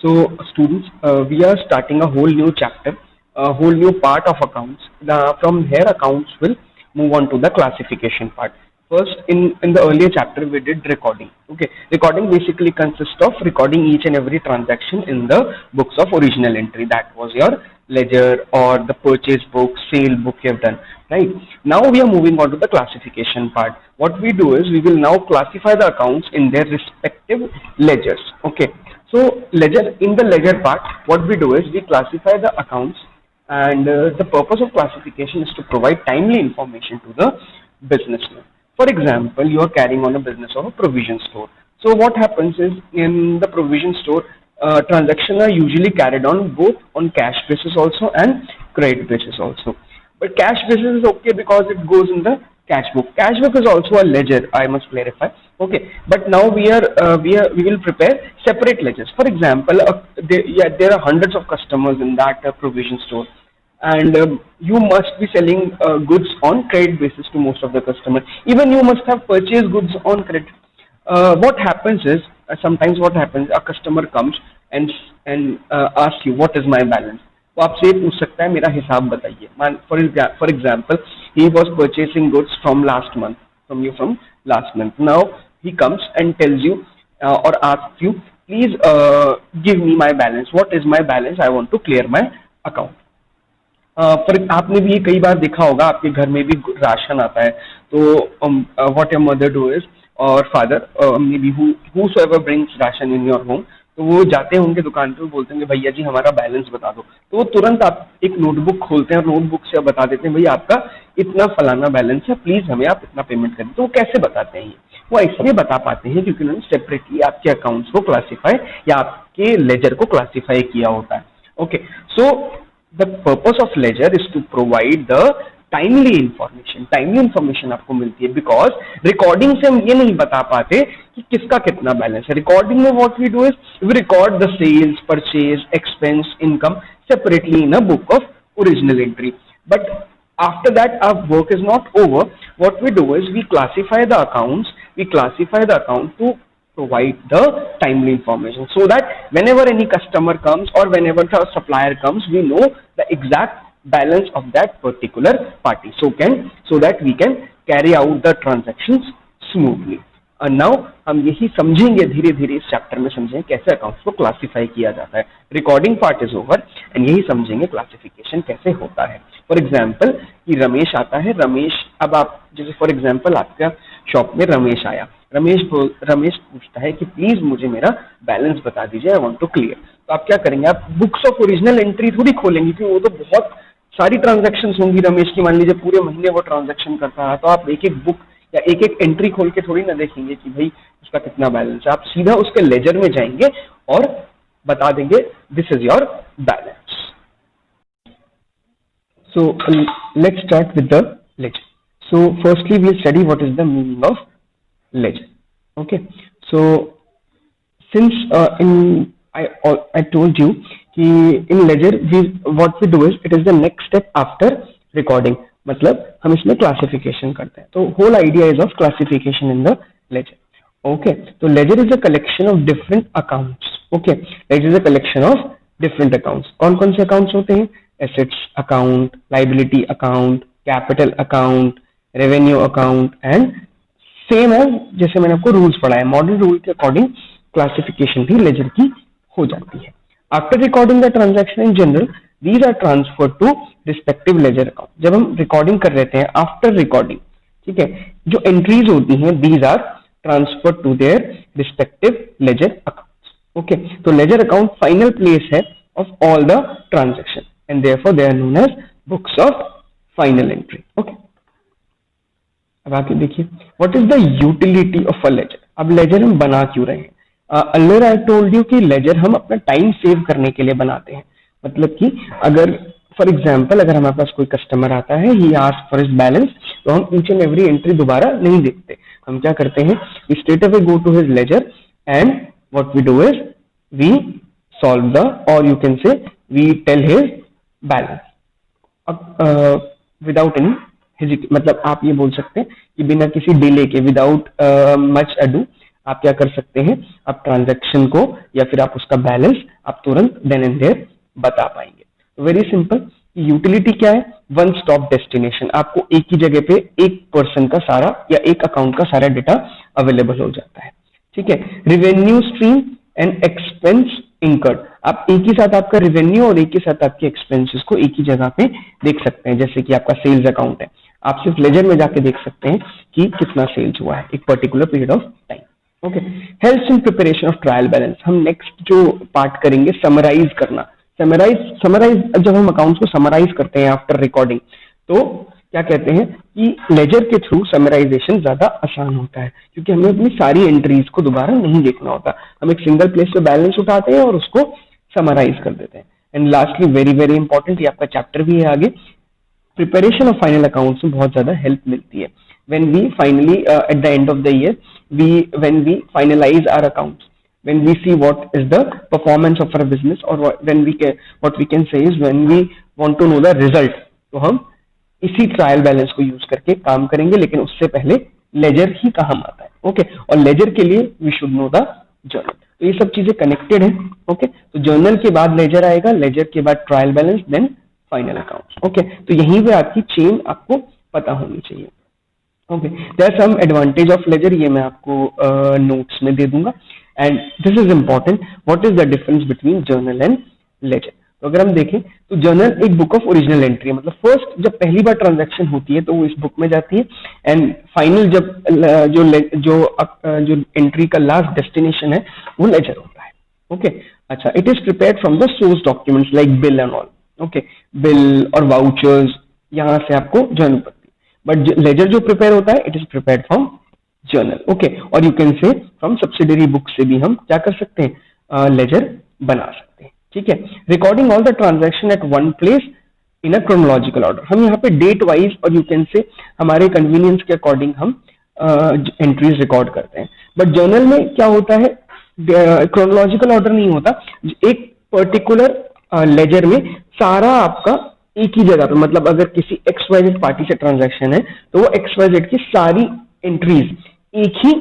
So, students, we are starting a whole new chapter, a whole new part of accounts. From here, accounts will move on to the classification part. First, in the earlier chapter, we did recording. Okay, recording basically consists of recording each and every transaction in the books of original entry. That was your ledger or the purchase book, sale book you have done. Right now, we are moving on to the classification part. What we do is we will now classify the accounts in their respective ledgers. Okay, so ledger in the ledger part, what we do is we classify the accounts, and the purpose of classification is to provide timely information to the businessman. For example, you are carrying on a business of a provision store. So what happens is in the provision store, transactions are usually carried on both on cash basis also and credit basis also. But cash basis is okay because it goes in the cash book. Cash book is also a ledger, I must clarify. Okay, but now we will prepare separate ledgers. For example, there are hundreds of customers in that provision store, and you must be selling goods on credit basis to most of the customers. Even you must have purchased goods on credit. What happens is sometimes what happens, a customer comes and asks you what is my balance. वो आपसे ये पूछ सकता है मेरा हिसाब बताइए. For example, he was purchasing goods from last month from last month. Now he comes and tells you or asks you, please give me my balance. What is my balance? I want to clear my account. पर आपने भी ये कई बार देखा होगा, आपके घर में भी राशन आता है, तो what your mother do is or father maybe whosoever brings ration in your home, तो वो जाते होंगे दुकान पे, बोलते होंगे भैया जी हमारा बैलेंस बता दो. तो वो तुरंत आप एक नोटबुक खोलते हैं और नोटबुक से बता देते हैं भैया आपका इतना फलाना बैलेंस है, प्लीज हमें आप इतना पेमेंट करें. तो वो कैसे बताते हैं? वो इसलिए बता पाते हैं क्योंकि उन्होंने सेपरेटली आपके अकाउंट्स को क्लासीफाई या आपके लेजर को क्लासीफाई किया होता है. Okay, so the purpose of ledger is to provide the timely information आपको मिलती है, because recording से हम ये नहीं बता पाते कि किसका कितना बैलेंस है. Recording में what we do is we record the sales, purchase, expense, income separately in a book of original entry. But after that our work is not over. What we do is we classify the account to provide the timely information, so that whenever any customer comes or whenever the supplier comes, we know the exact balance of that particular party, so that we can carry out the transactions smoothly. And now हम यही समझेंगे, धीरे धीरे इस chapter में समझेंगे कैसे accounts को क्लासिफाई किया जाता है. Recording part is over and यही समझेंगे क्लासिफिकेशन कैसे होता है. फॉर एग्जाम्पल कि रमेश आता है, अब आप जैसे फॉर एग्जाम्पल आपका शॉप में रमेश आया, रमेश पूछता है कि प्लीज मुझे मेरा बैलेंस बता दीजिए, आई वांट टू क्लियर. तो आप क्या करेंगे? आप बुक्स ऑफ ओरिजिनल एंट्री थोड़ी खोलेंगे क्योंकि वो तो बहुत सारी ट्रांजेक्शन होंगी रमेश की. मान लीजिए पूरे महीने वो ट्रांजेक्शन करता रहा, तो आप एक एक बुक या एक एक एंट्री खोल के थोड़ी ना देखेंगे कि भाई उसका कितना बैलेंस है. आप सीधा उसके लेजर में जाएंगे और बता देंगे this is your balance. So let's start with the ledger. So firstly we'll study what is the meaning of ledger. Okay, so since I told you कि in ledger what we do is it is the next step after recording. मतलब हम इसमें classification करते हैं. तो whole idea is of classification in the ledger. Okay, तो ledger is a collection of different accounts. Okay, ledger is a collection of different accounts. कौन कौन से accounts होते हैं? Assets account, liability account, capital account, revenue account and same है जैसे मैंने आपको रूल्स पढ़ाया. मॉडल रूल के अकॉर्डिंग क्लासिफिकेशन भी लेजर की हो जाती है. After recording the transaction in journal these are transfer to respective ledger account. जब हम रिकॉर्डिंग कर लेते हैं आफ्टर रिकॉर्डिंग, ठीक है, जो एंट्रीज होती हैं these are transfer to their respective ledger accounts. Okay, तो लेजर अकाउंट फाइनल प्लेस है of all the transaction and therefore they are known as books of final entry. Okay, अब आके देखिए what is the utility of a ledger. अब ledger हम बना क्यों रहे हैं? अर्लियर आई टोल्ड यू कि लेजर हम अपना टाइम सेव करने के लिए बनाते हैं. मतलब कि अगर फॉर एग्जांपल अगर हमारे पास कोई कस्टमर आता है, he ask for his balance, तो हम ईच एंड एवरी एंट्री दोबारा नहीं देखते. हम क्या करते हैं? We straight away go to his ledger and what we do is we solve the और you can say we tell his balance without any मतलब आप ये बोल सकते हैं कि बिना किसी डिले के, विदाउट मच अडू, आप क्या कर सकते हैं, आप ट्रांजैक्शन को या फिर आप उसका बैलेंस आप तुरंत देन एंड देयर बता पाएंगे। तो वेरी सिंपल, यूटिलिटी क्या है, वन स्टॉप डेस्टिनेशन, आपको एक ही जगह पे एक पर्सन का सारा या एक अकाउंट का सारा डेटा अवेलेबल हो जाता है। ठीक है, revenue stream and expense incurred, आप एक ही साथ आपका रिवेन्यू और एक ही साथ आपके एक्सपेंसेस को एक ही जगह पे देख सकते हैं। जैसे कि आपका सेल्स अकाउंट है, आप सिर्फ लेजर में जाके देख सकते हैं कि कितना सेल्स हुआ है एक particular period of time. Okay, helps in preparation of trial balance, हम नेक्स्ट जो पार्ट करेंगे समराइज करना। समराइज जब हम अकाउंट्स को समराइज करते हैं आफ्टर रिकॉर्डिंग, तो क्या कहते हैं कि लेजर के थ्रू समराइजेशन ज्यादा आसान होता है, क्योंकि हमें अपनी सारी एंट्रीज को दोबारा नहीं देखना होता, हम एक सिंगल प्लेस पे बैलेंस उठाते हैं और उसको समराइज कर देते हैं। And lastly very very important, ये आपका चैप्टर भी है आगे, प्रिपरेशन ऑफ फाइनल अकाउंट्स में बहुत ज्यादा हेल्प मिलती है। When we finally at the end of the year when we finalise our accounts, when we see what is the performance of our business, or what we can say is when we want to know the result, तो हम इसी trial balance को use करके काम करेंगे, लेकिन उससे पहले लेजर ही काम आता है। ओके, और लेजर के लिए we should know the journal. तो ये सब चीजें कनेक्टेड है। ओके, तो जर्नल के बाद लेजर आएगा, लेजर के बाद trial balance, then final accounts. Okay, तो यहीं पे आपकी चेन आपको पता होनी चाहिए। Okay, there are some advantage of ledger, ये मैं आपको नोट्स में दे दूंगा। And this is important, what is the difference between journal and ledger. तो अगर हम देखें तो जर्नल एक बुक ऑफ ओरिजिनल एंट्री है, मतलब फर्स्ट जब पहली बार ट्रांजैक्शन होती है तो वो इस बुक में जाती है, एंड फाइनल जब जो एंट्री का लास्ट डेस्टिनेशन है वो लेजर होता है। ओके, अच्छा, it is prepared from the source documents like bill and all. Okay, bill और वाउचर्स यहाँ से आपको जर्नल पड़ती है, बट लेजर जो प्रिपेयर होता है it is prepared from journal. Okay, और you can say from subsidiary book से भी हम क्या कर सकते हैं, लेजर बना सकते हैं। ठीक है, recording all the transaction at one place in a chronological order, हम यहाँ पे डेट वाइज और यू कैन से हमारे कन्वीनियंस के अकॉर्डिंग हम एंट्रीज रिकॉर्ड करते हैं। बट जर्नल में क्या होता है, क्रोनोलॉजिकल ऑर्डर नहीं होता, एक पर्टिकुलर लेजर में सारा आपका एक ही जगह पे, मतलब अगर किसी XYZ पार्टी से ट्रांजैक्शन है तो वो XYZ की सारी एंट्रीज एक ही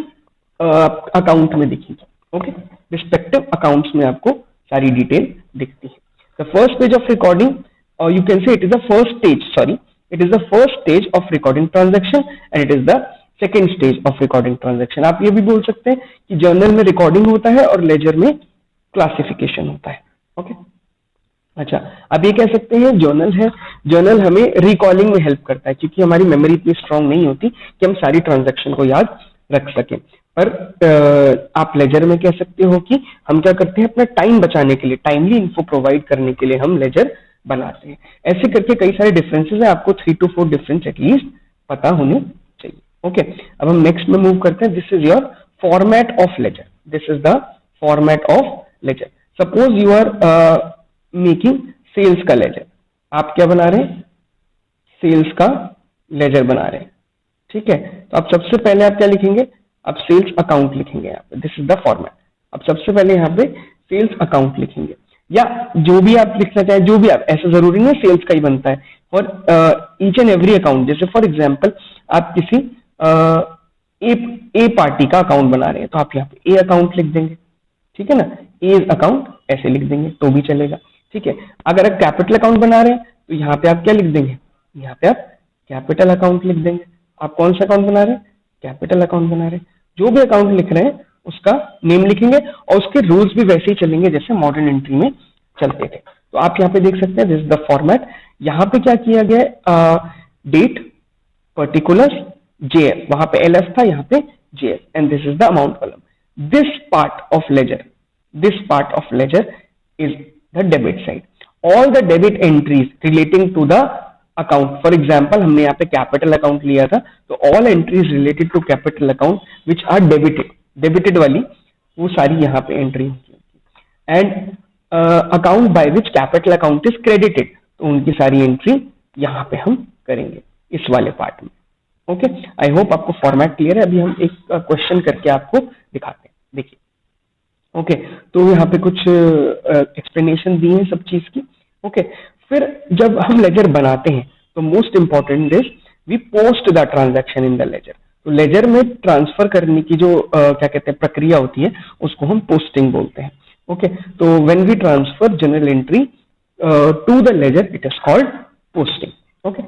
अकाउंट में दिखेगी। ओके, रिस्पेक्टिव अकाउंट्स में आपको सारी डिटेल दिखती है। The first page of recording, you can से it is the first stage, sorry, it is the first stage of recording transaction and it is the second stage of recording transaction. आप ये भी बोल सकते हैं कि जर्नल में recording होता है और लेजर में क्लासिफिकेशन होता है। ओके, अच्छा, आप ये कह सकते हैं जर्नल है, जर्नल हमें रिकॉलिंग में हेल्प करता है, क्योंकि हमारी मेमोरी इतनी स्ट्रांग नहीं होती कि हम सारी ट्रांजैक्शन को याद रख सकें। पर आप लेजर में कह सकते हो कि हम क्या करते हैं, अपना टाइम बचाने के लिए, टाइमली इन्फो प्रोवाइड करने के लिए हम लेजर बनाते हैं। ऐसे करके कई सारे डिफरेंसेस है, आपको 3 to 4 डिफरेंस एटलीस्ट पता होने चाहिए। ओके, अब हम नेक्स्ट में मूव करते हैं। This is your format of ledger, this is the format of ledger. Suppose you are making sales का लेजर, आप क्या बना रहे हैं, सेल्स का लेजर बना रहे हैं। ठीक है, तो आप सबसे पहले आप क्या लिखेंगे, आप सेल्स अकाउंट लिखेंगे यहाँ पे, दिस इज द फॉर्मेट। आप सबसे पहले यहाँ पे सेल्स अकाउंट लिखेंगे, या जो भी आप लिखना चाहें, जो भी आप, ऐसा जरूरी नहीं सेल्स का ही बनता है, for each and every account. जैसे फॉर एग्जाम्पल आप किसी ए पार्टी का अकाउंट बना रहे हैं, तो आप यहाँ पे ए अकाउंट लिख देंगे। ठीक है ना, ए अकाउंट ऐसे लिख देंगे तो भी चलेगा। ठीक है, अगर आप कैपिटल अकाउंट बना रहे हैं तो यहाँ पे आप क्या लिख देंगे, यहाँ पे आप कैपिटल अकाउंट लिख देंगे। आप कौन सा अकाउंट बना रहे हैं, कैपिटल अकाउंट बना रहे हैं। जो भी अकाउंट लिख रहे हैं उसका नेम लिखेंगे और उसके रूल्स भी वैसे ही चलेंगे जैसे मॉडर्न एंट्री में चलते थे। तो आप यहाँ पे देख सकते हैं, दिस इज द फॉर्मेट। यहाँ पे क्या किया गया है, डेट, पर्टिकुलर, JF, वहां पे LF था, यहाँ पे JF, and this is the amount column. This part of ledger is the debit side. All the debit entries relating to the account, for example हमने यहाँ पे कैपिटल अकाउंट लिया था, तो all entries related to capital account which are debited वाली, वो सारी यहाँ पे एंट्री होती है। And account by which capital account is credited, तो उनकी सारी एंट्री यहाँ पे हम करेंगे इस वाले पार्ट में। ओके, आई होप आपको फॉर्मेट क्लियर है। अभी हम एक क्वेश्चन करके आपको दिखाते हैं, देखिए। ओके, तो यहाँ पे कुछ एक्सप्लेनेशन दी है सब चीज की। ओके, फिर जब हम लेजर बनाते हैं तो most important is we post the transaction in the ledger. तो लेजर में ट्रांसफर करने की जो क्या कहते हैं प्रक्रिया होती है उसको हम पोस्टिंग बोलते हैं। ओके, तो when we transfer general entry to the ledger it is called posting. Okay,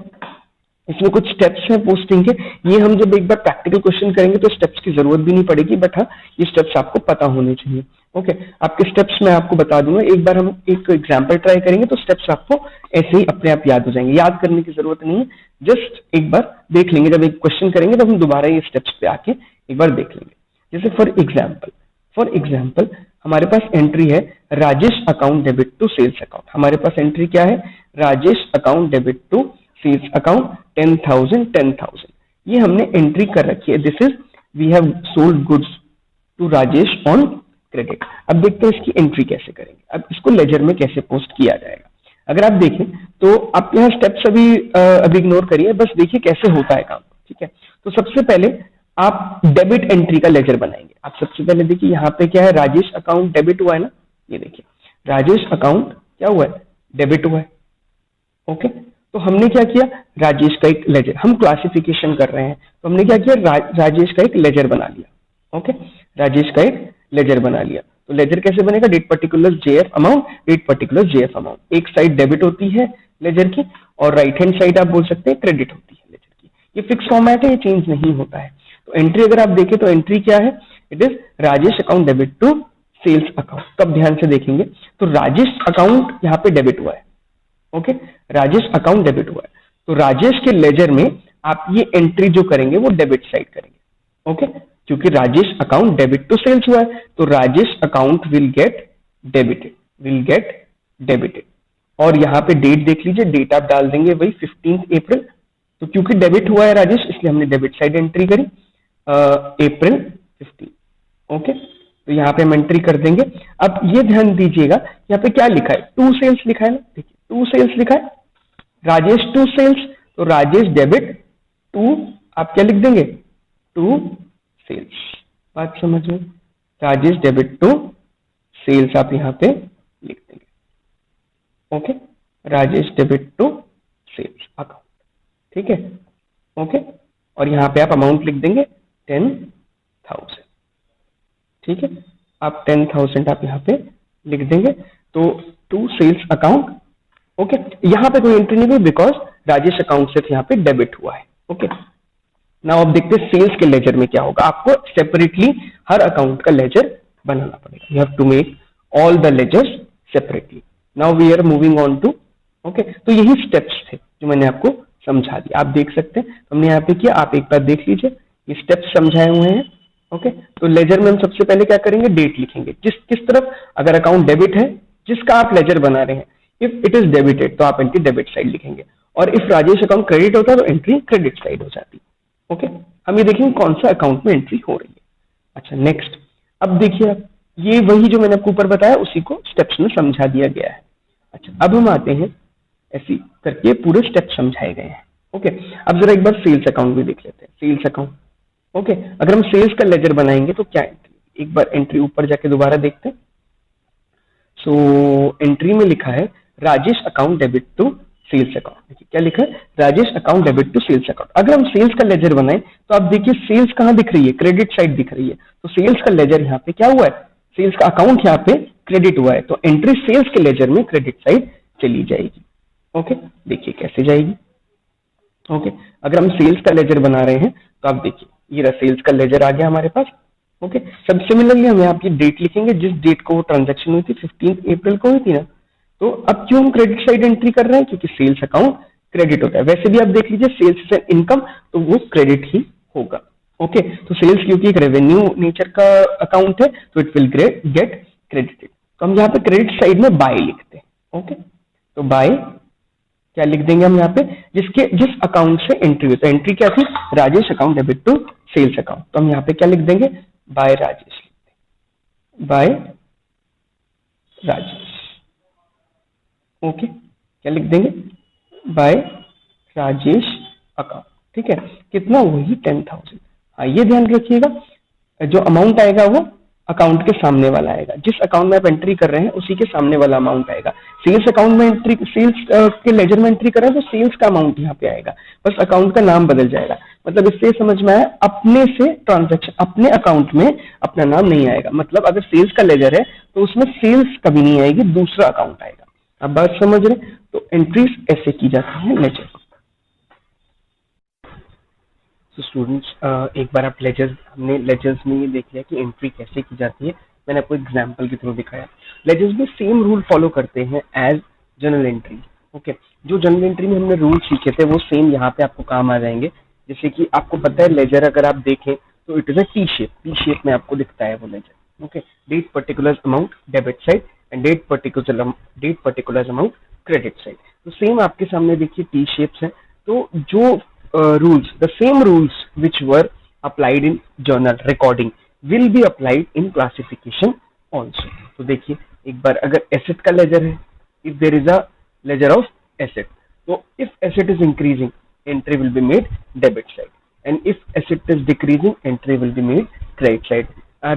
इसमें कुछ स्टेप्स हैं पोस्टिंग के, ये हम जब एक बार प्रैक्टिकल क्वेश्चन करेंगे तो स्टेप्स की जरूरत भी नहीं पड़ेगी, बट हाँ ये स्टेप्स आपको पता होने चाहिए। ओके, आपके स्टेप्स मैं आपको बता दूंगा, एक बार हम एक एग्जांपल ट्राई करेंगे तो स्टेप्स आपको ऐसे ही अपने आप याद हो जाएंगे, याद करने की जरूरत नहीं है, जस्ट एक बार देख लेंगे, जब एक क्वेश्चन करेंगे तो हम दोबारा ये स्टेप्स पे आके एक बार देख लेंगे। जैसे फॉर एग्जाम्पल हमारे पास एंट्री है Rajesh account debit to sales account. हमारे पास एंट्री क्या है, Rajesh account debit to sales account 10,000। ये हमने एंट्री कर रखी है, this is we have sold goods to Rajesh on credit. अब देखते हैं इसकी एंट्री कैसे करेंगे, अब इसको लेजर में कैसे पोस्ट किया जाएगा। अगर आप देखें तो आप यहाँ स्टेप्स अभी इग्नोर करिए, बस देखिए कैसे होता है काम। ठीक है, तो सबसे पहले आप डेबिट एंट्री का लेजर बनाएंगे। आप सबसे पहले देखिए यहाँ पे क्या है, राजेश अकाउंट डेबिट हुआ है ना, ये देखिए राजेश अकाउंट क्या हुआ है, डेबिट हुआ है। ओके, तो हमने क्या किया, राजेश का एक लेजर, हम क्लासिफिकेशन कर रहे हैं तो हमने क्या किया, राजेश का एक लेजर बना लिया। ओके, राजेश का एक लेजर बना लिया, तो लेजर कैसे बनेगा, date particular JF amount, date particular JF amount. एक साइड डेबिट होती है लेजर की और राइट हैंड साइड आप बोल सकते हैं क्रेडिट होती है लेजर की। ये फिक्स फॉर्मेट है, ये चेंज नहीं होता है। तो एंट्री अगर आप देखें तो एंट्री क्या है, it is Rajesh account debit to sales account. कब ध्यान से देखेंगे तो राजेश अकाउंट यहाँ पे डेबिट हुआ है। ओके, राजेश अकाउंट डेबिट हुआ है, तो राजेश के लेजर में आप ये एंट्री जो करेंगे वो डेबिट साइड करेंगे। ओके, क्योंकि Rajesh account debit to sales हुआ है तो Rajesh account will get debited. और यहाँ पे डेट देख लीजिए, डेट आप डाल देंगे वही 15 अप्रैल, तो क्योंकि डेबिट हुआ है राजेश इसलिए हमने डेबिट साइड एंट्री करी अप्रैल 15। ओके, तो यहाँ पे हम एंट्री कर देंगे। अब ये ध्यान दीजिएगा यहाँ पे क्या लिखा है, टू सेल्स लिखा है ना, देखिए टू सेल्स लिखा है, राजेश टू सेल्स, तो राजेश डेबिट टू, आप क्या लिख देंगे, टू सेल्स। बात समझ में, राजेश डेबिट टू सेल्स आप यहाँ पे लिख देंगे। Okay, Rajesh debit to sales account, ठीक है। ओके, और यहाँ पे आप अमाउंट लिख देंगे 10,000, ठीक है, आप 10,000 आप यहाँ पे लिख देंगे, तो टू सेल्स अकाउंट। ओके, यहाँ पे कोई एंट्री नहीं हुई बिकॉज राजेश अकाउंट सिर्फ यहाँ पे डेबिट हुआ है। ओके, नाउ अब देखते हैं सेल्स के लेजर में क्या होगा, आपको सेपरेटली हर अकाउंट का लेजर बनाना पड़ेगा, you have to make all the ledgers separately. Now we are moving on to, okay, तो यही स्टेप्स थे जो मैंने आपको समझा दिया, आप देख सकते हैं हमने यहाँ पे किया, आप एक बार देख लीजिए, ये स्टेप्स समझाए हुए हैं। ओके, तो लेजर में हम सबसे पहले क्या करेंगे, डेट लिखेंगे, किस तरफ, अगर अकाउंट डेबिट है जिसका आप लेजर बना रहे हैं, इफ इट इज डेबिटेड तो आप एंट्री डेबिट साइड लिखेंगे, और इफ राजेश अकाउंट क्रेडिट होता है तो एंट्री क्रेडिट साइड हो जाती। ओके, हम ये देखेंगे कौन सा अकाउंट में एंट्री हो रही है। अच्छा, नेक्स्ट, अब देखिए आप, ये वही जो मैंने आपको ऊपर बताया उसी को स्टेप्स में समझा दिया गया है। अच्छा, अब हम आते हैं, ऐसी करके पूरे स्टेप समझाए गए हैं। ओके, अब जरा एक बार सेल्स अकाउंट भी देख लेते हैं, सेल्स अकाउंट। ओके, अगर हम सेल्स का लेजर बनाएंगे तो क्या एंट्री, एक बार एंट्री ऊपर जाके दोबारा देखते हैं। सो एंट्री में लिखा है Rajesh account debit to sales account, देखिए क्या लिखा है, Rajesh account debit to sales account. अगर हम सेल्स का लेजर बनाए तो आप देखिए सेल्स कहाँ दिख रही है, क्रेडिट साइड दिख रही है, तो सेल्स का लेजर यहाँ पे क्या हुआ है, सेल्स का अकाउंट यहाँ पे क्रेडिट हुआ है, तो एंट्री सेल्स के लेजर में क्रेडिट साइड चली जाएगी। ओके, देखिए कैसे जाएगी। ओके, अगर हम सेल्स का लेजर बना रहे हैं तो आप देखिए ये रहा सेल्स का लेजर आ गया हमारे पास। ओके, सब सिमिलरली हम यहाँ पे डेट लिखेंगे, जिस डेट को वो ट्रांजेक्शन हुई थी 15 अप्रैल को हुई थी ना, तो अब क्यों हम क्रेडिट साइड एंट्री कर रहे हैं, क्योंकि सेल्स अकाउंट क्रेडिट होता है। वैसे भी आप देख लीजिए सेल्स इज एन इनकम, तो वो क्रेडिट ही होगा। ओके, तो सेल्स क्योंकि एक रेवेन्यू नेचर का अकाउंट है तो इट विल गेट क्रेडिटेड, तो हम यहाँ पे क्रेडिट साइड में बाय लिखते हैं। ओके, तो बाय क्या लिख देंगे हम यहाँ पे, जिस अकाउंट से एंट्री हुई, तो एंट्री क्या थी, Rajesh account debit to sales account, तो हम यहाँ पे क्या लिख देंगे, बाय राजेश लिख देंगे, बाय राजेश। ओके, क्या लिख देंगे, बाय राजेश अकाउंट, ठीक है, कितना, वही 10,000। हाँ, ये ध्यान रखिएगा जो अमाउंट आएगा वो अकाउंट के सामने वाला आएगा, जिस अकाउंट में आप एंट्री कर रहे हैं उसी के सामने वाला अमाउंट आएगा। सेल्स अकाउंट में एंट्री, सेल्स के लेजर में एंट्री कर रहे हैं तो सेल्स का अमाउंट यहाँ पे आएगा, बस अकाउंट का नाम बदल जाएगा। मतलब इससे समझ में आया, अपने से ट्रांजैक्शन, अपने अकाउंट में अपना नाम नहीं आएगा। मतलब अगर सेल्स का लेजर है तो उसमें सेल्स कभी नहीं आएगी, दूसरा अकाउंट आएगा। अब बात समझ रहे? तो एंट्रीज ऐसे की जाती है लेजर। तो स्टूडेंट्स, एक बार आप लेजर्स, हमने लेजर्स में ये देख लिया कि एंट्री कैसे की जाती है, मैंने आपको एग्जांपल के थ्रू दिखाया। लेजर्स में सेम रूल फॉलो करते हैं एज जर्नल एंट्री। ओके, जो जर्नल एंट्री में हमने रूल सीखे थे वो सेम यहाँ पे आपको काम आ जाएंगे। जैसे कि आपको पता है लेजर अगर आप देखें तो it is a T shape में आपको दिखता है वो ledger. Okay, date particular amount debit side and date particular amount credit side. तो सेम आपके सामने देखिए टी शेप्स है। तो जो rules, the same rules which were applied in journal recording will be applied in classification also. तो देखिए एक बार, अगर एसेट का लेजर है, if there is a ledger of asset, तो if asset is increasing, entry will be made debit side, and if asset is decreasing, entry will be made credit side.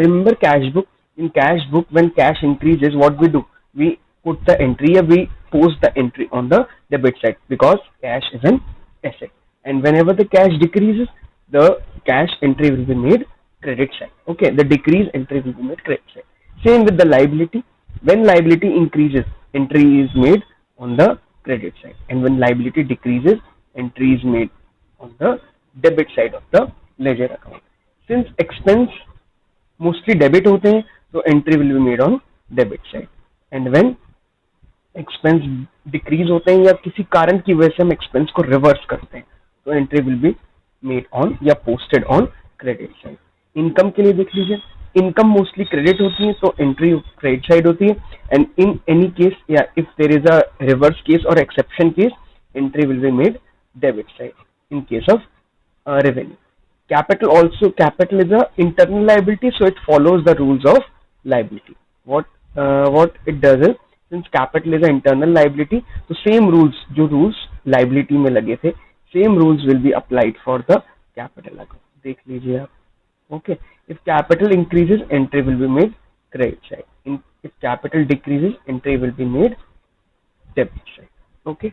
Remember cash book. In cash book, when cash increases, what we do? We put the entry, or we post the entry on the debit side because cash is an asset. And whenever the cash decreases, the cash entry will be made credit side. Okay, the decrease entry will be made credit side. Same with the liability. When liability increases, entry is made on the credit side, and when liability decreases, entry is made on the debit side of the ledger account. Since expense mostly debit होते हैं, तो entry will be made on debit side. And when expense decrease होते हैं या किसी कारण की वजह से हम एक्सपेंस को रिवर्स करते हैं, तो entry will be made on या posted on credit side. Income के लिए देख लीजिए, इनकम मोस्टली क्रेडिट होती है तो एंट्री क्रेडिट साइड होती है। एंड इन एनी केस या if there is a reverse case और exception case, entry will be made debit side in case of revenue. Capital also, capital is a internal liability, so it follows the rules of liability. What it does is, since capital is an internal liability, तो same rules, जो rules liability में लगे थे, same rules will be applied for the capital account. देख लीजिए आप. Okay, if capital increases, entry will be made credit side. If capital decreases, entry will be made debit side. Okay.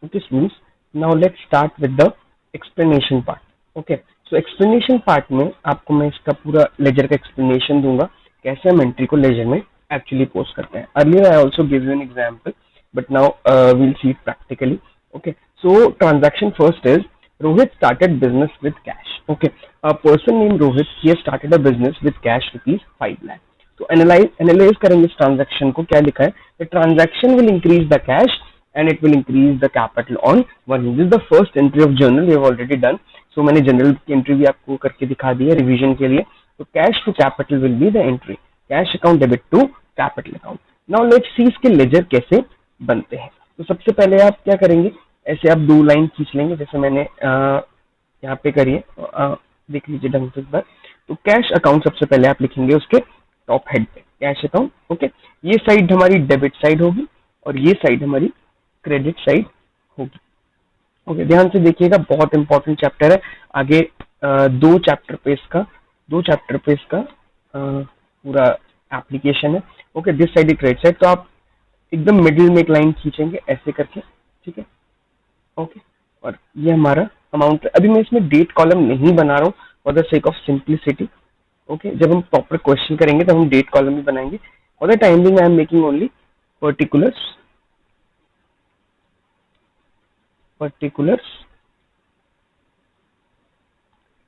Okay, students. Now let's start with the explanation part. Okay, so explanation part में आपको मैं इसका पूरा laser का explanation दूंगा, कैसे हम entry को लेजर में एक्चुअली पोस्ट करते हैं। Earlier I also gave you an example, but now we'll see it practically. Okay, so transaction first is Rohit started business with cash. Okay, a person named Rohit, he has started a business with cash rupees 5 lakh. तो analyse करेंगे इस transaction को। क्या लिखा है? The transaction will increase the cash and it will increase the capital on one. This is the first entry of journal we have already done. So मैंने general की entry भी आपको करके दिखा दी है रिवीजन के लिए। तो cash to capital will be the entry, cash account debit to capital account. Now let's see इसके लेजर कैसे बनते हैं। तो सबसे पहले आप क्या करेंगे, ऐसे आप दो लाइन खींच लेंगे, जैसे मैंने यहाँ पे करिए, देख लीजिए ढंग से एक बार। तो कैश अकाउंट सबसे पहले आप लिखेंगे उसके टॉप हेड पे, कैश अकाउंट। ओके, ये साइड हमारी डेबिट साइड होगी और ये साइड हमारी क्रेडिट साइड होगी। ओके, ध्यान से देखिएगा, बहुत इंपॉर्टेंट चैप्टर है। आगे दो चैप्टर पे इसका पूरा एप्लीकेशन है। Okay, this side credit side, तो आप एकदम मिडिल में एक लाइन खींचेंगे ऐसे करके, ठीक है। ओके, और ये हमारा अमाउंट। अभी मैं इसमें डेट कॉलम नहीं बना रहा हूँ for the sake of simplicity. Okay, जब हम प्रॉपर क्वेश्चन करेंगे तब हम डेट कॉलम भी बनाएंगे। For the time being I am making only particulars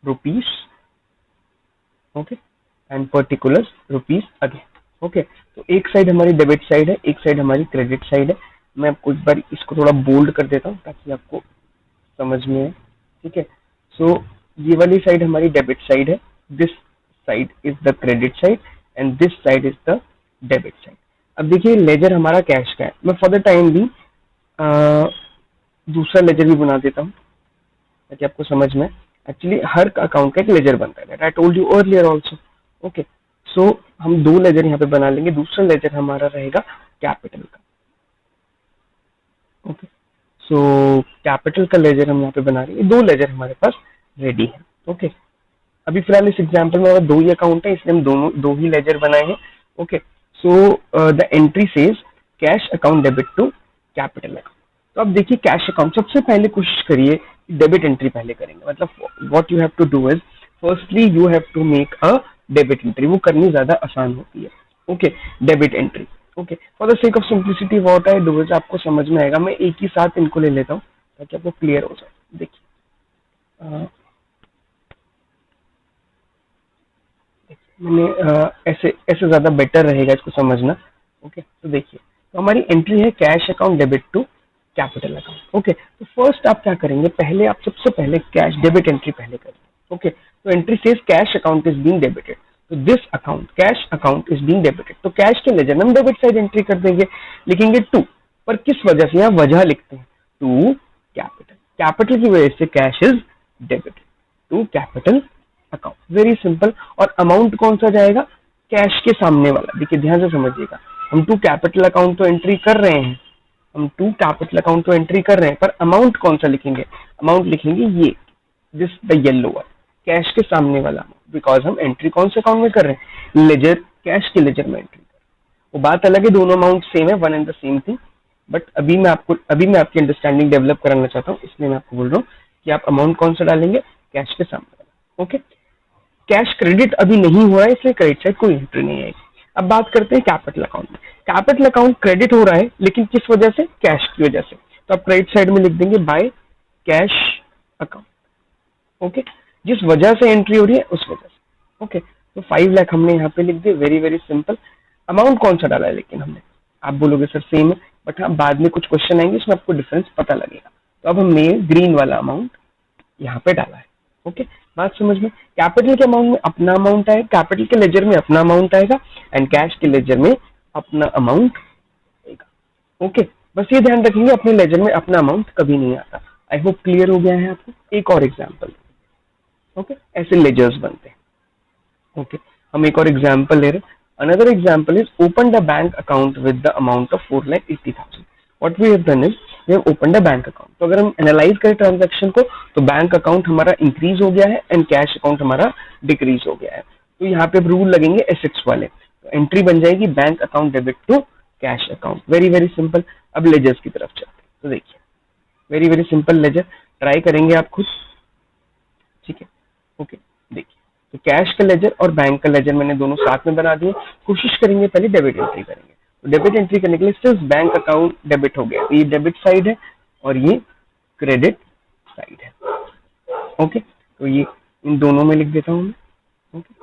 rupees, okay, and particulars rupees again. Okay, तो एक साइड हमारी डेबिट साइड है, एक साइड हमारी क्रेडिट साइड है। मैं आपको एक बार इसको थोड़ा बोल्ड कर देता हूँ ताकि आपको समझ में आए, ठीक है। सो ये वाली साइड हमारी डेबिट साइड है, this side is the credit side and this side is the debit side. अब देखिए लेजर हमारा कैश का है, मैं फॉर द टाइम भी दूसरा लेजर भी बना देता हूँ ताकि आपको समझ में। एक्चुअली हर अकाउंट का एक लेजर बनता है, I told you earlier also. Okay, so हम दो लेजर यहाँ पे बना लेंगे। दूसरा लेजर हमारा रहेगा कैपिटल का। ओके, सो कैपिटल का लेजर हम यहाँ पे बना रहे हैं। दो लेजर हमारे पास रेडी है। ओके, अभी फिलहाल इस एग्जांपल में हमारा दो ही अकाउंट है, इसलिए हम दोनों दो ही लेजर बनाए हैं। Okay, so the entry says cash account debit to capital account. तो अब देखिए कैश अकाउंट सबसे पहले कोशिश करिए डेबिट एंट्री पहले करेंगे, मतलब what you have to do is firstly you have to make a debit entry, वो करनी ज्यादा आसान होती है। Okay, debit entry. Okay, for the sake of simplicity what I do is, आपको समझ में आएगा, मैं एक ही साथ इनको ले लेता हूँ ताकि आपको क्लियर हो जाए। देखिए मैंने ऐसे ऐसे ज्यादा बेटर रहेगा इसको समझना। ओके, तो देखिए तो हमारी एंट्री है cash account debit to capital account. Okay, तो फर्स्ट आप क्या करेंगे, पहले आप सबसे पहले कैश डेबिट एंट्री पहले करेंगे। ओके, तो entry says cash account is being debited, तो this account cash account is being debited, तो कैश के लेजर में हम डेबिट साइड एंट्री कर देंगे, लिखेंगे टू, पर किस वजह से, यहाँ वजह लिखते हैं टू कैपिटल, कैपिटल की वजह से cash is debited to capital account, very simple. और अमाउंट कौन सा जाएगा, कैश के सामने वाला। देखिए ध्यान से समझिएगा, हम टू कैपिटल अकाउंट तो एंट्री कर रहे हैं, हम टू कैपिटल अकाउंट तो एंट्री कर रहे हैं, पर अमाउंट कौन सा लिखेंगे, अमाउंट लिखेंगे ये this the yellow one, cash के सामने वाला अमाउंट, बिकॉज हम एंट्री कौन से अकाउंट में कर रहे हैं, लेजर, कैश के लेजर में एंट्री कर रहे हैं। वो बात अलग है, दोनों अमाउंट सेम है, one and the same thing, but अभी मैं आपकी अंडरस्टैंडिंग डेवलप कराना चाहता हूँ, इसलिए मैं आपको बोल रहा हूँ कि आप अमाउंट कौन सा डालेंगे, कैश के सामने वाला। ओके, कैश क्रेडिट अभी नहीं हुआ है, इसलिए क्रेडिट साइड कोई एंट्री नहीं आएगी। अब बात करते हैं कैपिटल अकाउंट में। कैपिटल अकाउंट क्रेडिट हो रहा है, लेकिन किस वजह से, कैश की वजह से, तो आप क्रेडिट साइड में लिख देंगे बाय कैश अकाउंट। ओके, जिस वजह से एंट्री हो रही है उस वजह से। ओके, तो 5 लाख हमने यहाँ पे लिख दिए, वेरी वेरी सिंपल। अमाउंट कौन सा डाला है लेकिन हमने, आप बोलोगे सर सेम है, बट हाँ बाद में कुछ क्वेश्चन आएंगे इसमें आपको डिफरेंस पता लगेगा। तो अब हमने ग्रीन वाला अमाउंट यहाँ पे डाला है। ओके, बात समझ में, कैपिटल के अमाउंट में अपना अमाउंट आएगा, कैपिटल के लेजर में अपना अमाउंट आएगा, एंड कैश के लेजर में अपना अमाउंट आएगा। ओके, बस ये ध्यान रखेंगे अपने लेजर में अपना अमाउंट कभी नहीं आता। आई होप क्लियर हो गया है आपको। एक और एग्जाम्पल। ओके, ऐसे लेजर्स बनते हैं। ओके, हम एक और एग्जाम्पल ले रहे हैं। Another example is open the bank account with the amount of 4,80,000। What we have done is we have open the bank account. तो अगर हम एनालाइज करें ट्रांजेक्शन को, तो बैंक अकाउंट हमारा इंक्रीज हो गया है एंड कैश अकाउंट हमारा डिक्रीज हो गया है। तो यहाँ पे रूल लगेंगे एसेट्स वाले, तो एंट्री बन जाएगी bank account debit to cash account, very very simple. अब लेजर्स की तरफ चलते हैं, तो देखिए very very simple ledger, try करेंगे आप खुद, ठीक है। ओके, देखिए तो कैश का लेजर और बैंक का लेजर मैंने दोनों साथ में बना दिए। कोशिश करेंगे पहले डेबिट एंट्री करेंगे, तो डेबिट एंट्री करने के लिए सिर्फ बैंक अकाउंट डेबिट हो गया, तो ये डेबिट साइड है और ये क्रेडिट साइड है। ओके, तो ये इन दोनों में लिख देता हूँ मैं। ओके,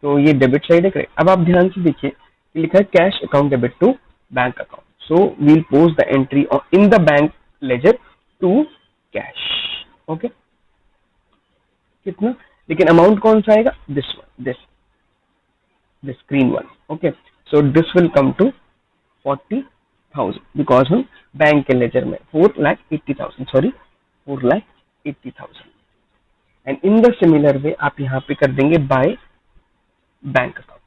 तो ये डेबिट साइड है, क्रेडिट। अब आप ध्यान से देखिए, लिखा है cash account debit to bank account, so we'll post the entry in the bank ledger to cash. Okay, कितना, लेकिन अमाउंट कौन सा आएगा, this one, this green one. Okay, so this will come to 40,000 because हम bank के ledger में 4,80,000, sorry 4,80,000। And in the similar way आप यहाँ पे कर देंगे by bank account,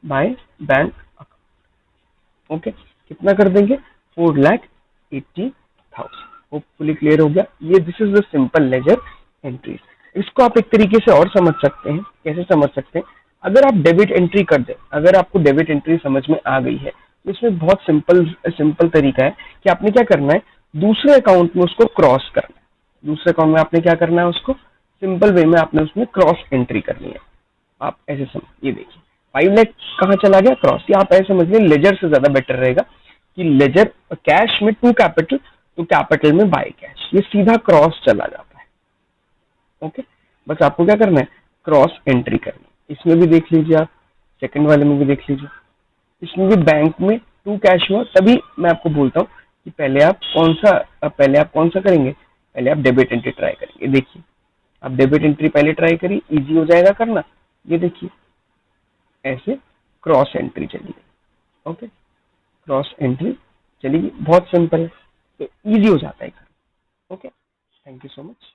by bank account. Okay, कितना कर देंगे, 4,80,000। होपफुली क्लियर हो गया। ये this is the simple ledger entries. इसको आप एक तरीके से और समझ सकते हैं, कैसे समझ सकते हैं, अगर आप डेबिट एंट्री कर दें, अगर आपको डेबिट एंट्री समझ में आ गई है, तो इसमें बहुत सिंपल तरीका है कि आपने क्या करना है, दूसरे अकाउंट में उसको क्रॉस करना है। दूसरे अकाउंट में आपने क्या करना है, उसको सिंपल वे में आपने उसमें क्रॉस एंट्री करनी है। आप ऐसे समझ, ये देखिए 5 लाख कहाँ चला गया, क्रॉस। या आप ऐसे समझ लें, लेजर से ज्यादा बेटर रहेगा कि लेजर कैश में टू कैपिटल, तो कैपिटल में बाय कैश, ये सीधा क्रॉस चला जाता है। ओके, बस आपको क्या करना है, क्रॉस एंट्री करनी है। इसमें भी देख लीजिए आप, सेकंड वाले में भी देख लीजिए, इसमें भी बैंक में टू कैश हुआ, तभी मैं आपको बोलता हूँ कि पहले आप कौन सा करेंगे, पहले आप डेबिट एंट्री ट्राई करेंगे। देखिए आप डेबिट एंट्री पहले ट्राई करिए, इजी हो जाएगा करना। ये देखिए ऐसे क्रॉस एंट्री चलिए, ओके, क्रॉस एंट्री चलिए, बहुत सिंपल है, तो इजी हो जाता है। Okay, thank you so much.